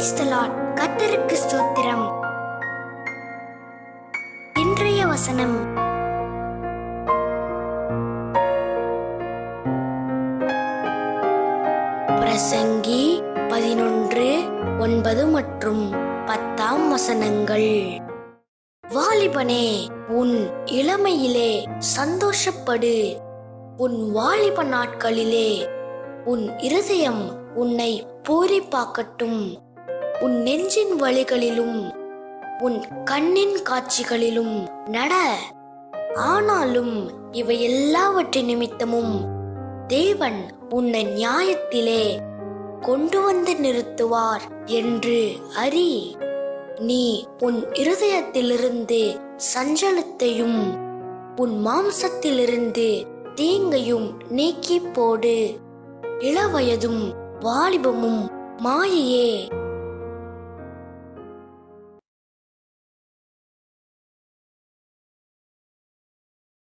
Praise the Lord. கர்த்தருக்கு ஸ்தோத்திரம். இன்றைய வசனம் பிரசங்கி 11:9 மற்றும் 10 வசனங்கள். வாலிபனே, உன் இளமையிலே சந்தோஷப்படு. உன் வாலிப நாட்களிலே உன் இருதயம் உன்னை பூரிப்பாக்கட்டும். உன் நெஞ்சின் வழிகளிலும் உன் கண்ணின் காட்சிகளிலும் நட. ஆனாலும் இவை எல்லாவற்றின் நிமித்தமும் தேவன் உன்னை நியாயத்திலே கொண்டு வந்து நிறுத்துவார் என்று அறி. நீ உன் இருதயத்திலிருந்து சஞ்சலத்தையும் உன் மாம்சத்திலிருந்து தீங்கையும் நீக்கி போடு. இளவயதும் வாலிபமும் மாயையே.